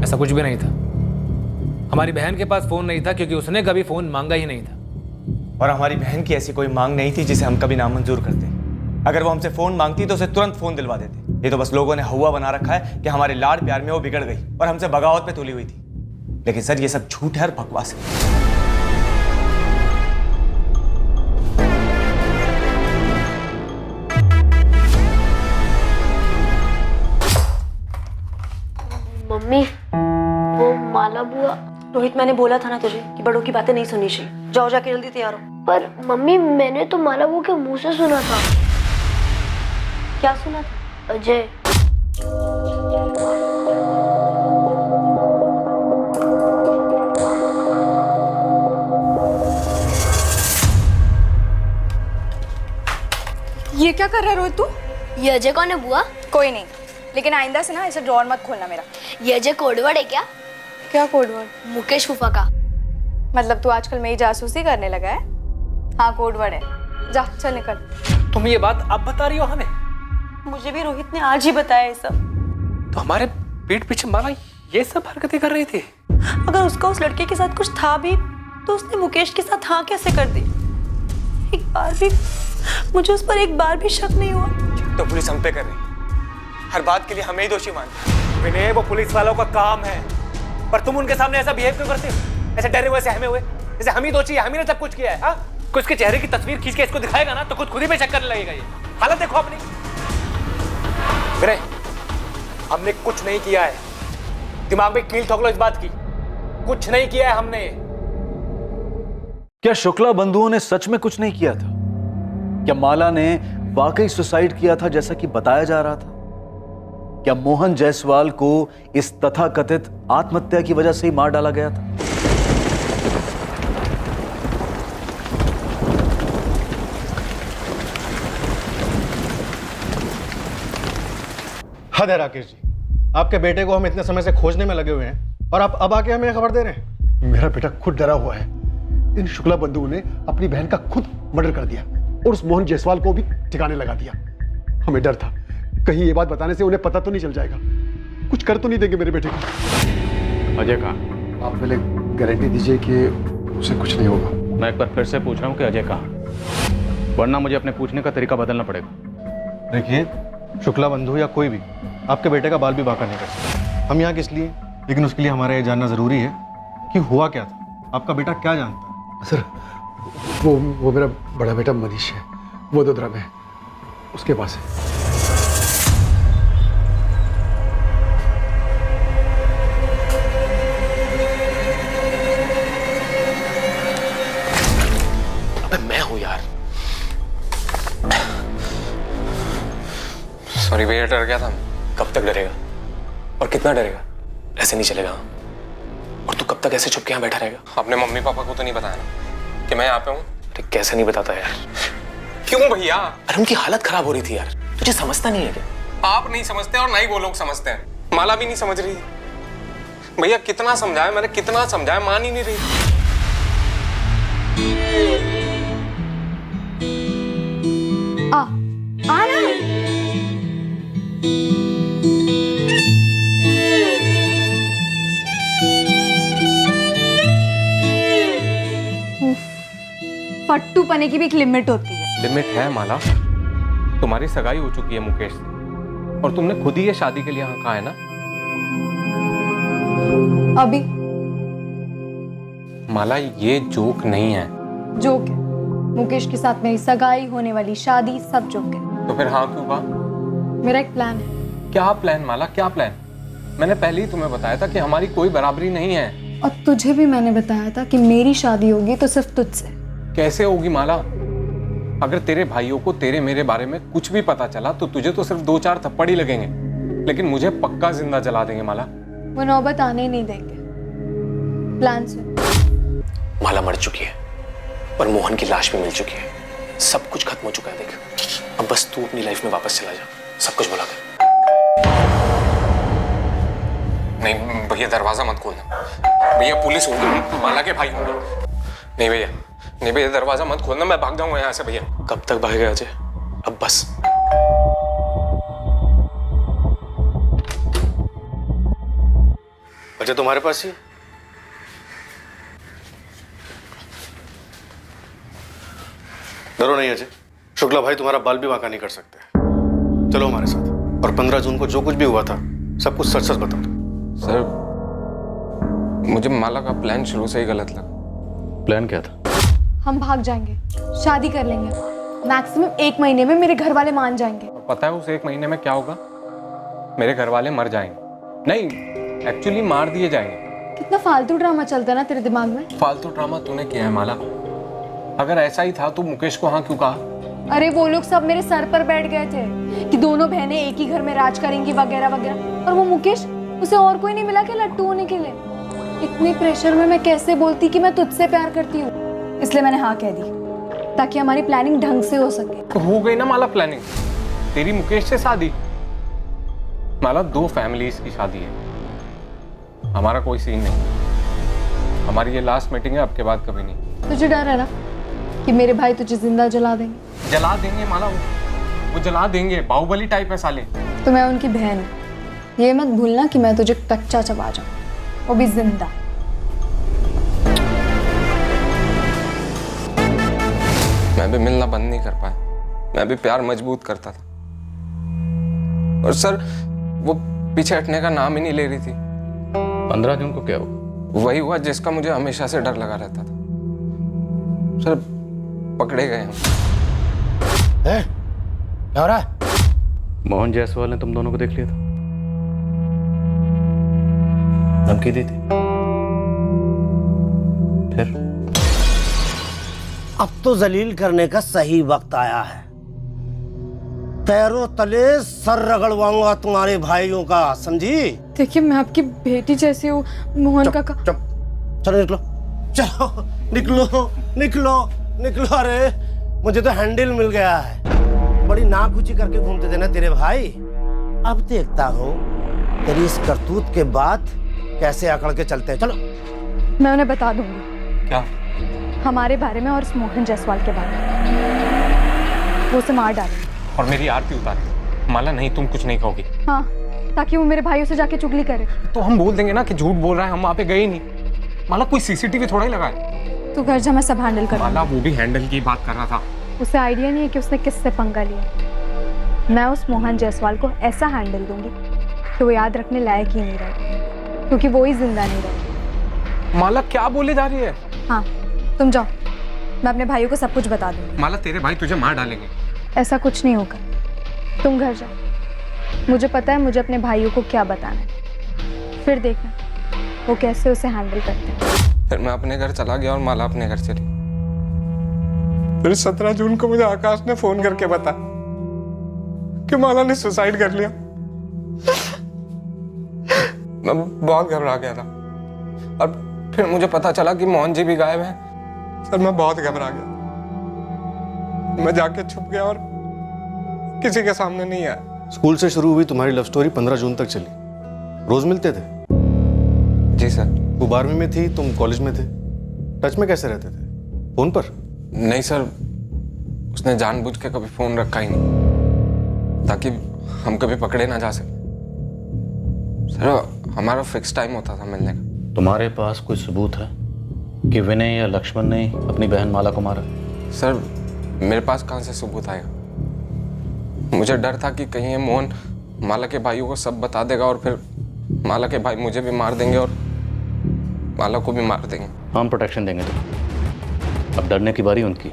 ऐसा कुछ भी नहीं था। हमारी बहन के पास फोन नहीं था क्योंकि उसने कभी फोन मांगा ही नहीं था। और हमारी बहन की ऐसी कोई मांग नहीं थी जिसे हम कभी नामंजूर करते। अगर वो हमसे फोन मांगती तो उसे तुरंत फोन दिलवा देते। ये तो बस लोगों ने हवा बना रखा है कि हमारे लाड़ प्यार में वो बिगड़ गई और हमसे बगावत पे तुली हुई थी। लेकिन सर ये सब झूठ है और बकवास है। मम्मी, वो माला बुआ। रोहित मैंने बोला था ना तुझे कि बड़ों की बातें नहीं सुननी चाहिए। जाओ जाके जल्दी तैयार हो। पर मम्मी मैंने तो माला बुआ के मुंह से सुना था। क्या सुना था? अजय। ये क्या कर रहा है रोहित तू? ये अजय कौन है बुआ? कोई नहीं, लेकिन आइंदा से ना ऐसे ड्रॉर मत खोलना मेरा। ये अजय कोडवर्ड है क्या? क्या कोडवर्ड? मुकेश फूफा का। मतलब तू आजकल मेरी जासूसी करने लगा है? हाँ कोडवर्ड है। जा चल निकल। तुम ये बात अब बता रही हो हमें? मुझे भी रोहित ने आज ही बताया ये सब। तो हमारे पीठ पीछे माला ये सब हरकतें कर रही थी? अगर उसका उस लड़के के साथ कुछ था भी तो उसने मुकेश के साथ हाँ कैसे कर दी? एक बार भी मुझे उस पर एक बार भी शक नहीं हुआ। तो पुलिस हम पे कर रही है, हर बात के लिए हमें ही दोषी मानते। विनय वो पुलिस वालों का काम है, पर तुम उनके सामने ऐसा बिहेव क्यों करते हो? ऐसे डरे हुए सहमे हुए, जैसे हम ही दोषी है, हम ही ने सब कुछ किया है। हाँ, कोई उसके चेहरे की तस्वीर खींच के इसको दिखाएगा ना तो खुद ही पे शक करने लगेगा। ये हालत देखो अपनी। विनय हमने कुछ नहीं किया है, दिमाग में कील ठोक लो इस बात की। कुछ नहीं किया है हमने। क्या शुक्ला बंधुओं ने सच में कुछ नहीं किया था? क्या माला ने वाकई सुसाइड किया था जैसा कि बताया जा रहा था? क्या मोहन जायसवाल को इस तथाकथित आत्महत्या की वजह से ही मार डाला गया था? हद है राकेश जी, आपके बेटे को हम इतने समय से खोजने में लगे हुए हैं और आप अब आके हमें खबर दे रहे हैं। मेरा बेटा खुद डरा हुआ है। इन शुक्ला बंधुओं ने अपनी बहन का खुद मर्डर कर दिया और उस मोहन जायसवाल को भी ठिकाने लगा दिया। हमें डर था कहीं ये बात बताने से उन्हें पता तो नहीं चल जाएगा, कुछ कर तो नहीं देंगे मेरे बेटे को। अजय कहाँ? आप पहले गारंटी दीजिए कि उसे कुछ नहीं होगा। मैं एक बार फिर से पूछ रहा हूँ कि अजय कहाँ, वरना मुझे अपने पूछने का तरीका बदलना पड़ेगा। देखिए, शुक्ला बंधु या कोई भी आपके बेटे का बाल भी बांका नहीं कर सकता। हम यहाँ किस लिए, लेकिन उसके लिए हमारा ये जानना ज़रूरी है कि हुआ क्या था, आपका बेटा क्या जानता है। सर वो मेरा बड़ा बेटा मनीष है, वो वडोदरा में है, उसके पास है। मैं हूं यार। सॉरी भैया, डर गया था। कब तक डरेगा और कितना डरेगा? ऐसे नहीं चलेगा। और तू कब तक ऐसे छुप के यहाँ बैठा रहेगा? आपने मम्मी पापा को तो नहीं बताया ना कि मैं यहाँ पे हूँ? अरे कैसे नहीं बताता यार? क्यों भैया? अरे उनकी हालत खराब हो रही थी यार, तुझे समझता नहीं है क्या? आप नहीं समझते और ना ही वो लोग समझते हैं। माला भी नहीं समझ रही भैया। कितना समझाया मैंने, कितना समझाया, मान ही नहीं रही। फट्टू पने की भी एक लिमिट होती है। लिमिट है माला। तुम्हारी सगाई हो चुकी है मुकेश से और तुमने खुद ही ये शादी के लिए हाँ कहा है ना। अभी माला ये जोक नहीं है। जोक है। मुकेश के साथ मेरी सगाई, होने वाली शादी, सब जोक है। तो फिर हाँ क्यों कहा? मेरा एक प्लान है। क्या प्लान माला, क्या प्लान? मैंने पहले ही तुम्हें बताया था कि हमारी कोई बराबरी नहीं है। और तुझे भी मैंने बताया था कि मेरी शादी होगी तो सिर्फ तुझसे। कैसे होगी माला? अगर तेरे भाइयों को तेरे मेरे बारे में कुछ भी पता चला तो तुझे तो सिर्फ 2-4 थप्पड़ ही लगेंगे, लेकिन मुझे पक्का जिंदा जला देंगे माला। वो नौबत आने ही नहीं देंगे। प्लान सुन। माला मर चुकी है और मोहन की लाश भी मिल चुकी है। सब कुछ खत्म हो चुका है। देख, अब बस तू अपनी लाइफ में वापस चला जा, सब कुछ भुला कर। नहीं भैया, दरवाजा मत खोलना भैया, पुलिस होगी, माला के भाई होंगे। नहीं भैया, नहीं भैया, दरवाजा मत खोलना, मैं भाग जाऊंगा यहाँ से भैया। कब तक भागेगा अजय? अब बस। अजय तुम्हारे पास ही? डरो नहीं अजय, शुक्ला भाई तुम्हारा बाल भी बांका नहीं कर सकते। चलो हमारे साथ, और 15 जून को जो कुछ भी हुआ था सब कुछ सच सच बता दो। सर, मुझे माला का प्लान शुरू से ही गलत लगा। प्लान क्या था? हम भाग जाएंगे, शादी कर लेंगे। मैक्सिमम 1 महीने में मेरे घर वाले मान जाएंगे। पता है उस 1 महीने में क्या होगा? मेरे घर वाले मर जाएंगे। नहीं, एक्चुअली मार दिए जाएंगे। कितना फालतू ड्रामा चलता है ना तेरे दिमाग में। फालतू ड्रामा तूने किया है माला। अगर ऐसा ही था तो मुकेश को हाँ क्यों कहा? अरे वो लोग सब मेरे सर पर बैठ गए थे कि दोनों बहनें एक ही घर में राज करेंगी वगैरह वगैरह। और वो मुकेश, उसे और कोई नहीं मिला क्या लट्टू होने के लिए? इतने प्रेशर में मैं कैसे बोलती कि मैं तुझसे प्यार करती हूँ? इसलिए मैंने हाँ कह दी ताकि हमारी प्लानिंग ढंग से हो सके। तो हो गई ना माला प्लानिंग, तेरी मुकेश से शादी। माला 2 फैमिलीज की शादी है, हमारा कोई सीन नहीं। हमारी ये लास्ट मीटिंग है, अब के बाद कभी नहीं। तुझे डर है ना कि मेरे भाई तुझे जिंदा जला देंगे? जला देंगे माला, वो जला देंगे। बाहुबली टाइप है साले। तो मैं उनकी बहन हूँ, ये मत भूलना कि मैं तुझे कच्चा चबा जाऊँ, वो भी जिंदा। मैं भी मिलना बंद नहीं कर पाया, मैं भी प्यार मजबूत करता था। और सर, वो पीछे हटने का नाम ही नहीं ले रही थी। 15 जून को क्या हुआ? वही हुआ जिसका मुझे हमेशा से डर लगा रहता था। सर, पकड़े गए हम। क्या हो रहा है? मोहन जायसवाल ने तुम दोनों को देख लिया था, धमकी दी थी। फिर अब तो जलील करने का सही वक्त आया है। पैरों तले सर रगड़वाऊंगा तुम्हारे भाइयों का, समझी? देखिए, मैं आपकी बेटी जैसी हूँ। मोहन का चलो निकलो, चलो निकलो निकलो निकलो। अरे मुझे तो हैंडल मिल गया है। बड़ी नाकुची करके घूमते थे ना तेरे भाई। अब देखता हूँ तेरी इस करतूत के बाद कैसे अकड़ के चलते हैं। चलो मैं उन्हें बता दूंगी। क्या? हमारे बारे में और उस मोहन जायसवाल के बारे में। वो उसे मार डालेंगे और मेरी आरती उतारे। माला नहीं, तुम कुछ नहीं कहोगी। हाँ, ताकि वो मेरे भाइयों से जाके चुगली करे। तो हम बोल देंगे ना कि झूठ बोल रहा है, हम वहां पे गए ही नहीं। माला कोई सीसीटीवी थोड़ा ही लगाए। तू घर जा, मैं सब हैंडल कर। माला वो भी हैंडल की बात कर रहा था। उसे आइडिया नहीं है कि उसने किससे पंगा लिया। मैं उस मोहन जायसवाल को ऐसा हैंडल दूंगी कि वो याद रखने लायक ही नहीं रहेगा, क्योंकि वो ही जिंदा नहीं रहेगा। माला क्या बोले जा रही है? हाँ तुम जाओ, मैं अपने भाइयों को सब कुछ बता दूंगी। माला तेरे भाई तुझे मार डालेंगे। ऐसा कुछ नहीं होगा, तुम घर जाओ। मुझे पता है मुझे अपने भाइयों को क्या बताना है, फिर देखना वो कैसे उसे हैंडल करते हैं। फिर मैं अपने घर चला गया और माला अपने घर चली। फिर 17 जून को मुझे आकाश ने फोन करके बताया कि माला ने सुसाइड कर लिया। मैं बहुत घबरा गया था और फिर मुझे पता चला कि मोहन जी भी गायब हैं। सर मैं बहुत घबरा गया, मैं जाके छुप गया और किसी के सामने नहीं आया। स्कूल से शुरू हुई तुम्हारी लव स्टोरी 15 जून तक चली। रोज मिलते थे? जी सर। वो 12वीं में थी, तुम कॉलेज में थे। टच में कैसे रहते थे? फोन पर? नहीं सर, उसने जानबूझ के कभी फोन रखा ही नहीं ताकि हम कभी पकड़े ना जा सके। सर हमारा फिक्स टाइम होता था मिलने का। तुम्हारे पास कोई सबूत है कि विनय या लक्ष्मण ने अपनी बहन माला को मारा? सर मेरे पास कहाँ से सबूत आएगा? मुझे डर था कि कहीं ये मोहन माला के भाइयों को सब बता देगा और फिर माला के भाई मुझे भी मार देंगे और माला को भी मार देंगे। हम प्रोटेक्शन देंगे तुम्हें, अब डरने की बारी उनकी।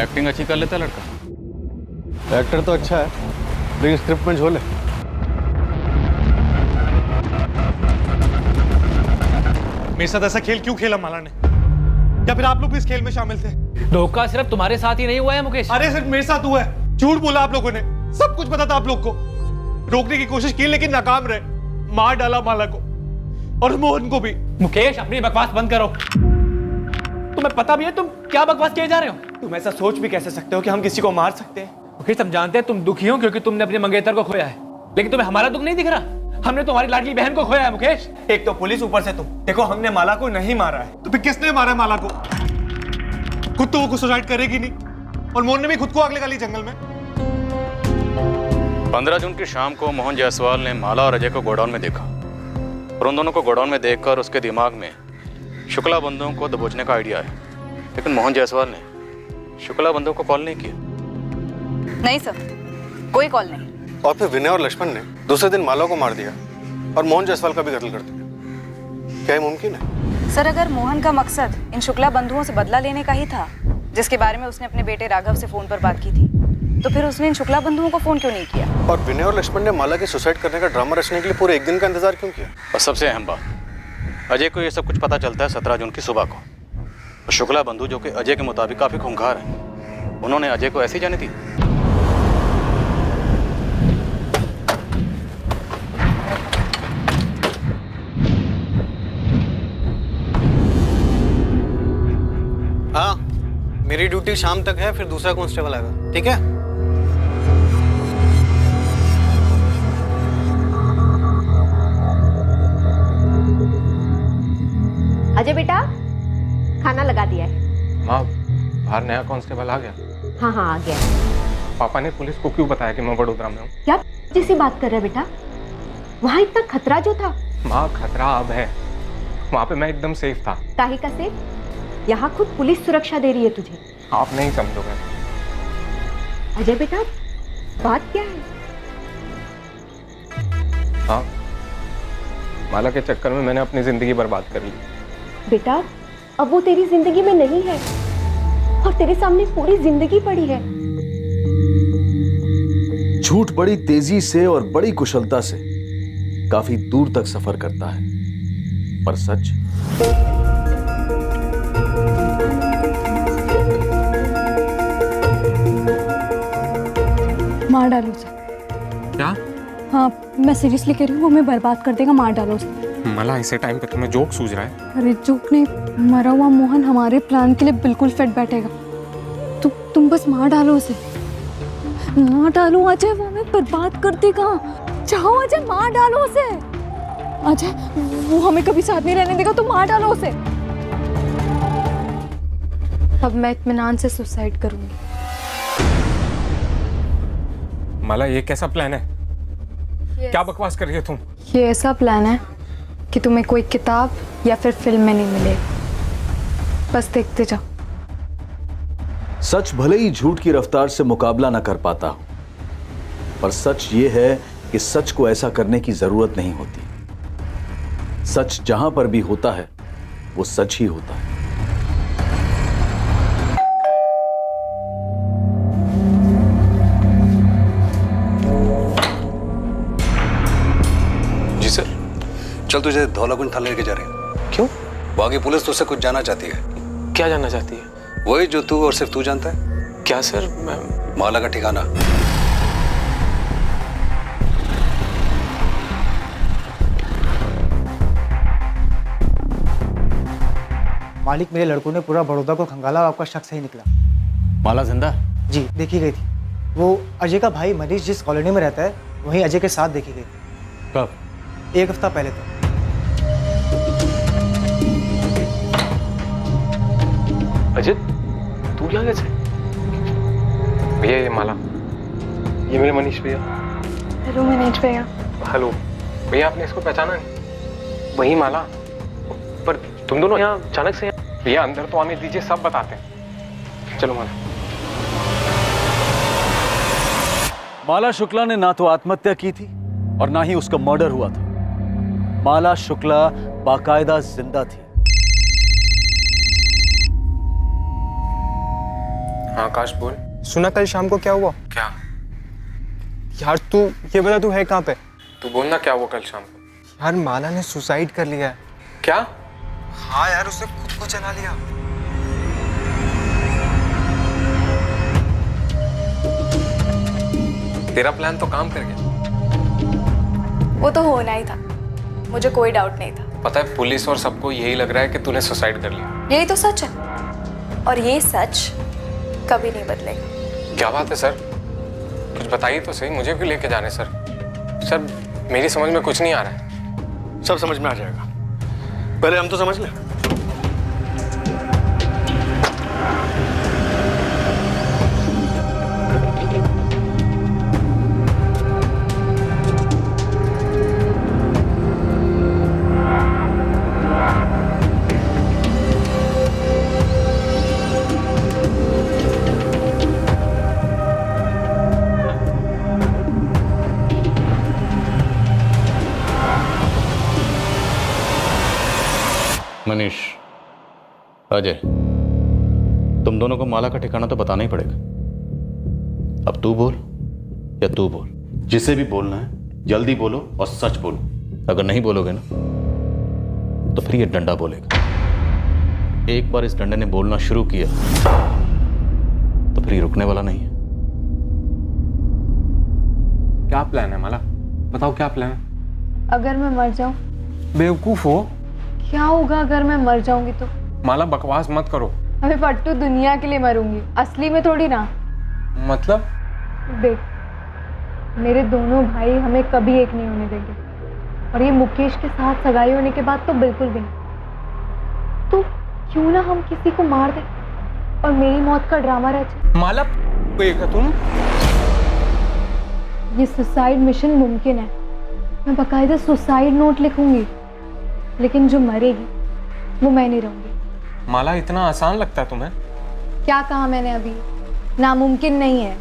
एक्टिंग अच्छी कर लेता लड़का। एक्टर तो अच्छा है लेकिन स्क्रिप्ट में झोल है। मेरे साथ ऐसा खेल क्यों खेला माला ने? या फिर आप लोग भी इस खेल में शामिल थे? धोखा सिर्फ तुम्हारे साथ ही नहीं हुआ है मुकेश। अरे सिर्फ मेरे साथ हुआ है। झूठ बोला आप लोगों ने, सब कुछ पता था आप लोग को। रोकने की कोशिश की लेकिन नाकाम रहे। मार डाला माला को और मोहन को भी। मुकेश अपनी बकवास बंद करो। तुम्हें पता भी है तुम क्या बकवास किए जा रहे हो? तुम ऐसा सोच भी कैसे सकते हो कि हम किसी को मार सकते हैं? मुकेश हम जानते हैं तुम दुखी हो क्योंकि तुमने अपने मंगेतर को खोया है, लेकिन तुम्हें हमारा दुख नहीं दिख रहा? हमने तुम्हारी लाडली बहन को खोया है मुकेश। एक तो पुलिस, ऊपर से तुम। देखो हमने माला को नहीं मारा है। तो फिर किसने मारा है माला को? खुद तो वो सुसाइड करेगी नहीं और मोहन ने भी खुद को आग लगा ली जंगल में। 15 जून की शाम को मोहन जायसवाल ने माला और अजय को गोडाउन में देखा और उन दोनों को गोडाउन में देखकर उसके दिमाग में शुक्ला बंधुओं को दबोचने का आइडिया है, लेकिन मोहन जायसवाल ने शुक्ला बंधुओं को कॉल नहीं किया। नहीं सर, कोई कॉल नहीं। और फिर विनय और लक्ष्मण ने दूसरे दिन माला को मार दिया और मोहन जायसवाल का भी कत्ल कर दिया। क्या ये मुमकिन है? सर अगर मोहन का मकसद इन शुक्ला बंधुओं से बदला लेने का ही था, जिसके बारे में उसने अपने बेटे राघव से फोन पर बात की थी, तो फिर उसने इन शुक्ला बंधुओं को फोन क्यों नहीं किया? और विनय और लक्ष्मण ने माला के सुसाइड करने का ड्रामा रचने के लिए पूरे एक दिन का इंतजार क्यों किया? और सबसे अहम बात, अजय को ये सब कुछ पता चलता है 17 जून की सुबह को। और शुक्ला बंधु जो कि अजय के मुताबिक काफी खूंखार हैं, उन्होंने अजय को ऐसी जाने दी। हाँ, मेरी ड्यूटी शाम तक है, फिर दूसरा कांस्टेबल आएगा, ठीक है? अजय बेटा, खाना लगा दिया है। माँ बाहर नया कांस्टेबल आ गया? हाँ हाँ आ गया। पापा ने पुलिस को क्यों बताया कि मैं वडोदरा में हूँ? क्या जैसी बात कर रहे बेटा? वहाँ इतना खतरा जो था। माँ खतरा अब है, वहाँ पे मैं एकदम सेफ था। काहे का सेफ? यहाँ खुद पुलिस सुरक्षा दे रही है तुझे। आप नहीं समझोगे। अजय बेटा बात क्या है? हाँ, माला के चक्कर में मैंने अपनी जिंदगी बर्बाद कर ली। बेटा अब वो तेरी जिंदगी में नहीं है और तेरे सामने पूरी जिंदगी पड़ी है। झूठ बड़ी तेजी से और बड़ी कुशलता से काफी दूर तक सफर करता है, पर सच मार डालो उसे। क्या? हाँ मैं सीरियसली कह रही हूँ, वो हमें बर्बाद कर देगा, मार डालो उसे। मला इसे टाइम पे तुम्हें जोक सूझ रहा है? अरे जोक नहीं, मरा हुआ मोहन हमारे प्लान के लिए बिल्कुल फिट बैठेगा। तुम बस मार डालो उसे, मार डालो अजय, वो हमें बर्बाद कर देगा। जाओ अजय मार डालो उसे। अजय वो हमें कभी साथ नहीं रहने देगा, तुम मार डालो उसे। अब मैं इत्मीनान से सुसाइड करूंगी। माला ये कैसा प्लान है? क्या बकवास कर रही है तुम? ये ऐसा प्लान है कि तुम्हें कोई किताब या फिर फिल्म में नहीं मिलेगा, बस देखते जाओ। सच भले ही झूठ की रफ्तार से मुकाबला ना कर पाता हो, पर सच ये है कि सच को ऐसा करने की जरूरत नहीं होती। सच जहां पर भी होता है वो सच ही होता है। जी सर। चल तुझे धौलाकुंड थाने लेके जा रहे हैं। क्यों? वहां की पुलिस तुझसे कुछ जानना चाहती है। क्या जानना चाहती है? वही जो तू और सिर्फ तू जानता है। क्या सर? मैं माला का ठिकाना। मालिक, मेरे लड़कों ने पूरा बड़ौदा को खंगाला और आपका शक सही निकला। माला जिंदा? जी, देखी गई थी। वो अजय का भाई मनीष जिस कॉलोनी में रहता है वहीं अजय के साथ देखी गई। कब? 1 हफ्ता पहले तक। अजित, तू यहाँ कैसे? भैया ये माला, ये मेरे मनीष भैया। हेलो मनीष भैया। हेलो भैया, आपने इसको पहचाना नहीं? वही माला। पर तुम दोनों यहाँ अचानक से? भैया अंदर तो आने दीजिए, सब बताते हैं। चलो माला। माला शुक्ला ने ना तो आत्महत्या की थी और ना ही उसका मर्डर हुआ था। माला शुक्ला बाकायदा जिंदा थी। हाँ आकाश बोल। सुना कल शाम को क्या हुआ? क्या? यार तू ये बता, तू है कहाँ पे? तू बोलना क्या हुआ कल शाम को? यार माला ने सुसाइड कर लिया है। क्या? हाँ यार, उसने खुद को जला लिया। तेरा प्लान तो काम कर गया। वो तो होना ही था, मुझे कोई डाउट नहीं था। पता है पुलिस और सबको यही लग रहा है कि तूने सुसाइड कर लिया। यही तो सच है, और ये सच कभी नहीं बदलेगा। क्या बात है सर? कुछ बताइए तो सही, मुझे क्यों लेके जाने सर? सर मेरी समझ में कुछ नहीं आ रहा है। सब समझ में आ जाएगा, पहले हम तो समझ लें। मनीष, अजय, तुम दोनों को माला का ठिकाना तो बताना ही पड़ेगा। अब तू बोल या तू बोल? जिसे भी बोलना है जल्दी बोलो और सच बोलो। अगर नहीं बोलोगे ना तो फिर ये डंडा बोलेगा। एक बार इस डंडे ने बोलना शुरू किया तो फिर ये रुकने वाला नहीं है। क्या प्लान है माला? बताओ क्या प्लान है? अगर मैं मर जाऊं? बेवकूफ हो। क्या होगा अगर मैं मर जाऊंगी तो? माला बकवास मत करो। अबे पट्टू, दुनिया के लिए मरूंगी, असली में थोड़ी ना। मतलब? देख, मेरे दोनों भाई हमें कभी एक नहीं होने देंगे, और ये मुकेश के साथ सगाई होने के बाद तो बिल्कुल भी नहीं। तो क्यों ना हम किसी को मार दें और मेरी मौत का ड्रामा रचे। माला तुम? ये सुसाइड मिशन मुमकिन है, मैं बकायदा सुसाइड नोट लिखूंगी, लेकिन जो मरेगी वो मैं नहीं रहूंगी। माला इतना आसान लगता है तुम्हें? क्या कहा मैंने अभी? नामुमकिन नहीं है।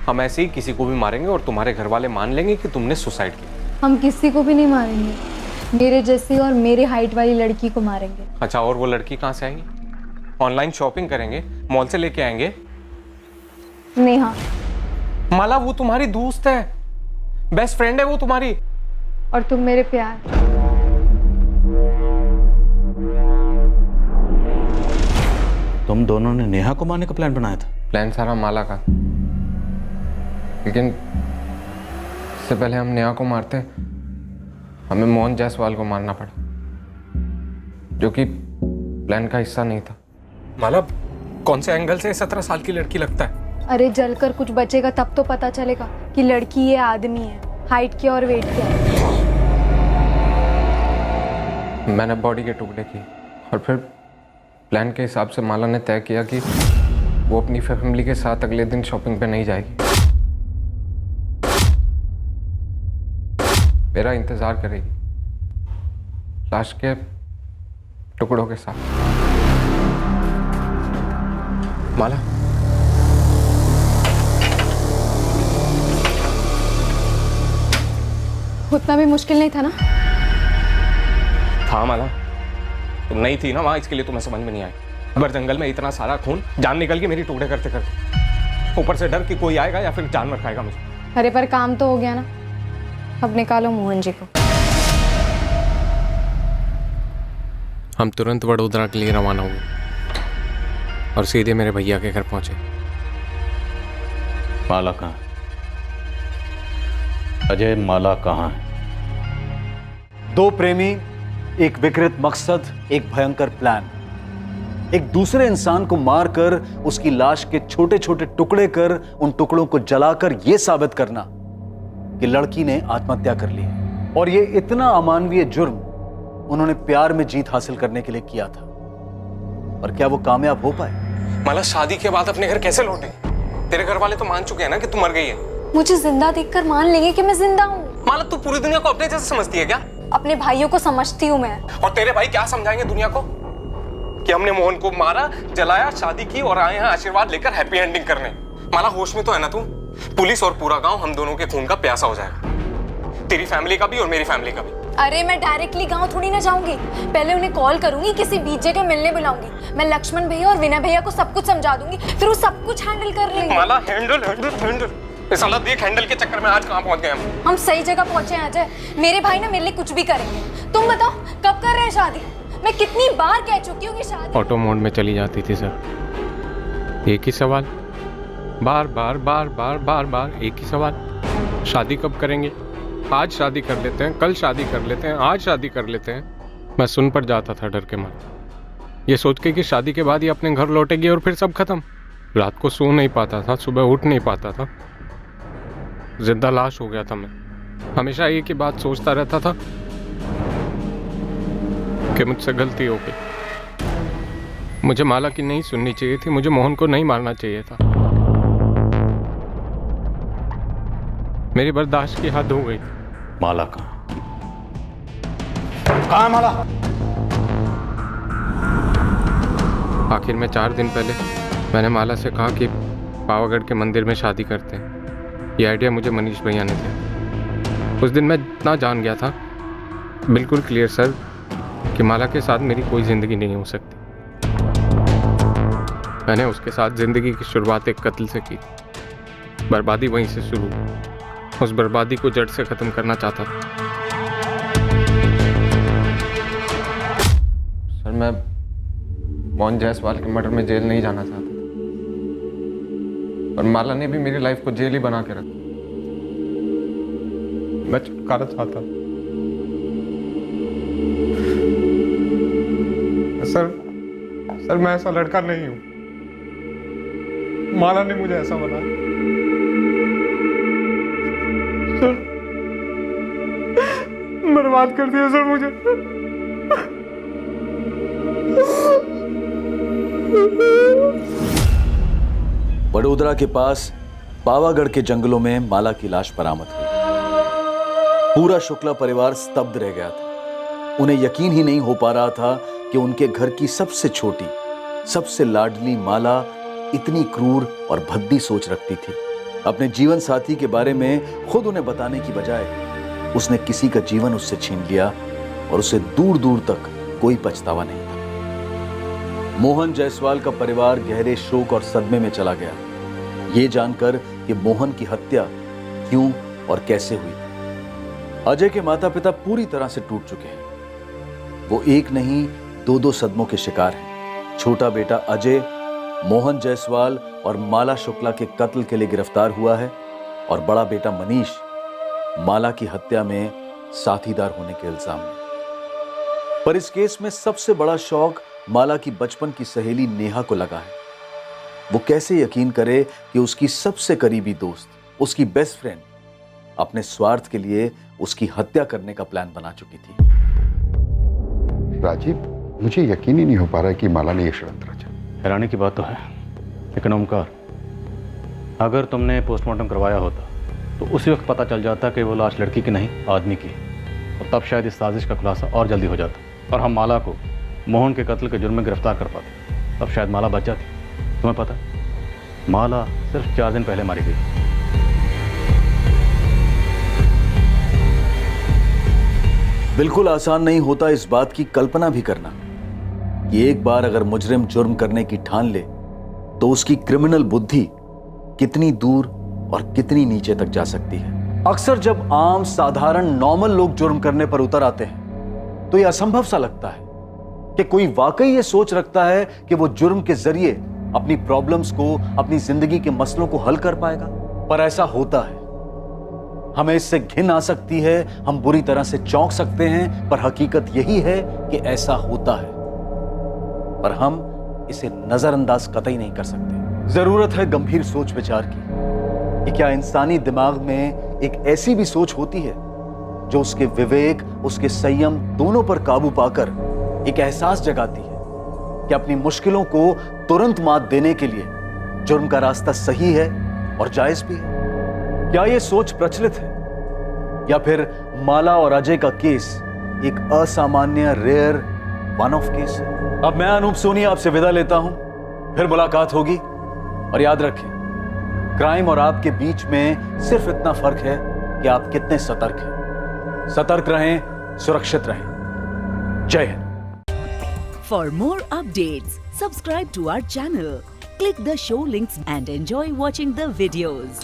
हम ऐसे ही किसी को भी मारेंगे और तुम्हारे घर वाले मान लेंगे कि तुमने सुसाइड किया। हम किसी को भी नहीं मारेंगे, मेरे जैसी और मेरे हाइट वाली लड़की को मारेंगे। अच्छा, और वो लड़की कहाँ से आएंगी? ऑनलाइन शॉपिंग करेंगे, मॉल से लेके आएंगे? नेहा। माला वो तुम्हारी दोस्त है, बेस्ट फ्रेंड है वो तुम्हारी। और तुम मेरे प्यार। तुम दोनों ने नेहा को मारने का प्लान बनाया था? प्लान सारा माला का, लेकिन इससे पहले हम नेहा को मारते हमें मोहन जायसवाल को मारना पड़ा, जो कि प्लान का हिस्सा नहीं था। माला कौन से एंगल से 17 साल की लड़की लगता है? अरे जलकर कुछ बचेगा तब तो पता चलेगा कि लड़की ये आदमी है, हाइट क्या और वेट क्या है। मैंने बॉडी के टुकड़े किए और फिर प्लान के हिसाब से माला ने तय किया कि वो अपनी फैमिली के साथ अगले दिन शॉपिंग पे नहीं जाएगी, मेरा इंतजार करेगी लाश के टुकड़ों के साथ। माला, उतना भी मुश्किल नहीं था ना? था माला, तुम नहीं थी ना वहां, इसके लिए तुम्हें समझ में नहीं आई। अगर जंगल में इतना सारा खून, जान निकल गई मेरी टुकड़े करते करते, ऊपर से डर कि कोई आएगा या फिर जानवर खाएगा मुझे। अरे पर काम तो हो गया ना, अब निकालो मोहन जी को। हम तुरंत वडोदरा के लिए रवाना हुए और सीधे मेरे भैया के घर पहुंचे। माला कहाँ? अजय, माला कहाँ है? दो प्रेमी, एक विकृत मकसद, एक भयंकर प्लान। एक दूसरे इंसान को मारकर उसकी लाश के छोटे छोटे टुकड़े कर उन टुकड़ों को जलाकर यह साबित करना कि लड़की ने आत्महत्या कर ली है। और यह इतना अमानवीय जुर्म उन्होंने प्यार में जीत हासिल करने के लिए किया था। और क्या वो कामयाब हो पाए? माला, शादी के बाद अपने घर कैसे लौटे? तेरे घर वाले तो मान चुके हैं ना कि तू मर गई है। मुझे जिंदा देखकर मान लेंगे कि मैं जिंदा हूँ। माला, तू पूरी दुनिया को अपने जैसे समझती है क्या? अपने भाइयों को समझती हूँ मैं। और तेरे भाई क्या समझाएंगे दुनिया को कि हमने मोहन को मारा, जलाया, शादी की और आए हैं आशीर्वाद लेकर हैप्पी एंडिंग करने। माला, होश में तो है ना तू? पुलिस और पूरा गांव हम दोनों के खून का प्यासा हो जाएगा, तेरी फैमिली का भी और मेरी फैमिली का भी। अरे मैं डायरेक्टली गांव थोड़ी ना जाऊंगी, पहले उन्हें कॉल करूंगी, किसी बीच जगह मिलने बुलाऊंगी। मैं लक्ष्मण भैया और विनय भैया को सब कुछ समझा दूंगी, फिर वो सब कुछ हैंडल कर लेंगे। माला, हैंडल हैंडल हैंडल, साला देख हैंडल के चक्कर में आज कहां पहुंच गए हम सही जगह पहुंचे हैं अजय। मेरे भाई ना मेरे लिए कुछ भी करेंगे। तुम बताओ कब कर रहे हैं शादी? मैं कितनी बार कह चुकी हूँ कि शादी। ऑटो मोड में चली जाती थी सर, एक ही सवाल, बार बार बार बार बार बार एक ही सवाल, शादी कब करेंगे? आज शादी कर लेते हैं, कल शादी कर लेते हैं, आज शादी कर लेते हैं। मैं सुन पर जाता था डर के मारे, ये सोच के कि शादी के बाद ही अपने घर लौटेगी और फिर सब खत्म। रात को सो नहीं पाता था, सुबह उठ नहीं पाता था, जिंदा लाश हो गया था मैं। हमेशा एक ही बात सोचता रहता था कि मुझसे गलती हो गई। मुझे माला की नहीं सुननी चाहिए थी, मुझे मोहन को नहीं मारना चाहिए था। मेरी बर्दाश्त की हद हो गई। माला कहाँ? कहाँ माला? आखिर में 4 दिन पहले मैंने माला से कहा कि पावागढ़ के मंदिर में शादी करते हैं। ये आइडिया मुझे मनीष भैया ने दिया। उस दिन मैं इतना जान गया था, बिल्कुल क्लियर सर, कि माला के साथ मेरी कोई ज़िंदगी नहीं हो सकती। मैंने उसके साथ ज़िंदगी की शुरुआत एक कत्ल से की, बर्बादी वहीं से शुरू हुई। उस बर्बादी को जड़ से ख़त्म करना चाहता था। सर, मैं मोहन जायसवाल के मर्डर में जेल नहीं जाना चाहता, और माला ने भी मेरी लाइफ को जेल ही बना के रखा। मैं छुटकारा चाहता। सर मैं ऐसा लड़का नहीं हूं, माला ने मुझे ऐसा बनाया। सर, बर्बाद कर दिया सर मुझे। वडोदरा के पास पावागढ़ के जंगलों में माला की लाश बरामद हुई। पूरा शुक्ला परिवार स्तब्ध रह गया था। उन्हें यकीन ही नहीं हो पा रहा था कि उनके घर की सबसे छोटी, सबसे लाडली माला इतनी क्रूर और भद्दी सोच रखती थी। अपने जीवन साथी के बारे में खुद उन्हें बताने की बजाय उसने किसी का जीवन उससे छीन लिया, और उसे दूर दूर तक कोई पछतावा नहीं था। मोहन जायसवाल का परिवार गहरे शोक और सदमे में चला गया, ये जानकर कि मोहन की हत्या क्यों और कैसे हुई। अजय के माता पिता पूरी तरह से टूट चुके हैं। वो एक नहीं 2-2 सदमों के शिकार हैं। छोटा बेटा अजय मोहन जायसवाल और माला शुक्ला के कत्ल के लिए गिरफ्तार हुआ है, और बड़ा बेटा मनीष माला की हत्या में साथीदार होने के इल्जाम में। पर इस केस में सबसे बड़ा शौक माला की बचपन की सहेली नेहा को लगा है। वो कैसे यकीन करे कि उसकी सबसे करीबी दोस्त, उसकी बेस्ट फ्रेंड, अपने स्वार्थ के लिए उसकी हत्या करने का प्लान बना चुकी थी। राजीव, मुझे यकीन ही नहीं हो पा रहा है कि माला ने यह षड्यंत्र रचा। हैरानी की बात तो है, लेकिन ओमकार, अगर तुमने पोस्टमार्टम करवाया होता तो उसी वक्त पता चल जाता कि वो लाश लड़की की नहीं आदमी की, और तब शायद इस साजिश का खुलासा और जल्दी हो जाता और हम माला को मोहन के कत्ल के जुर्म में गिरफ्तार कर पाते। तब शायद माला बच जाती। तुम्हें पता, माला सिर्फ 4 दिन पहले मारी गई। बिल्कुल आसान नहीं होता इस बात की कल्पना भी करना कि एक बार अगर मुजरिम जुर्म करने की ठान ले तो उसकी क्रिमिनल बुद्धि कितनी दूर और कितनी नीचे तक जा सकती है। अक्सर जब आम साधारण नॉर्मल लोग जुर्म करने पर उतर आते हैं तो यह असंभव सा लगता है कि कोई वाकई ये सोच रखता है कि वो जुर्म के जरिए अपनी प्रॉब्लम्स को, अपनी जिंदगी के मसलों को हल कर पाएगा। पर ऐसा होता है। हमें इससे घिन आ सकती है, हम बुरी तरह से चौंक सकते हैं, पर हकीकत यही है कि ऐसा होता है, पर हम इसे नजरअंदाज कतई नहीं कर सकते। जरूरत है गंभीर सोच विचार की कि क्या इंसानी दिमाग में एक ऐसी भी सोच होती है जो उसके विवेक, उसके संयम दोनों पर काबू पाकर एक एहसास जगाती है कि अपनी मुश्किलों को तुरंत मात देने के लिए जुर्म का रास्ता सही है और जायज भी है। क्या यह सोच प्रचलित है या फिर माला और अजय का केस एक असामान्य, रेयर, वन ऑफ केस है? अब मैं अनूप सोनी आपसे विदा लेता हूं, फिर मुलाकात होगी। और याद रखें, क्राइम और आपके बीच में सिर्फ इतना फर्क है कि आप कितने सतर्क हैं। सतर्क रहें, सुरक्षित रहें। जय Hind. For more updates, subscribe to our channel, click the show links and enjoy watching the videos.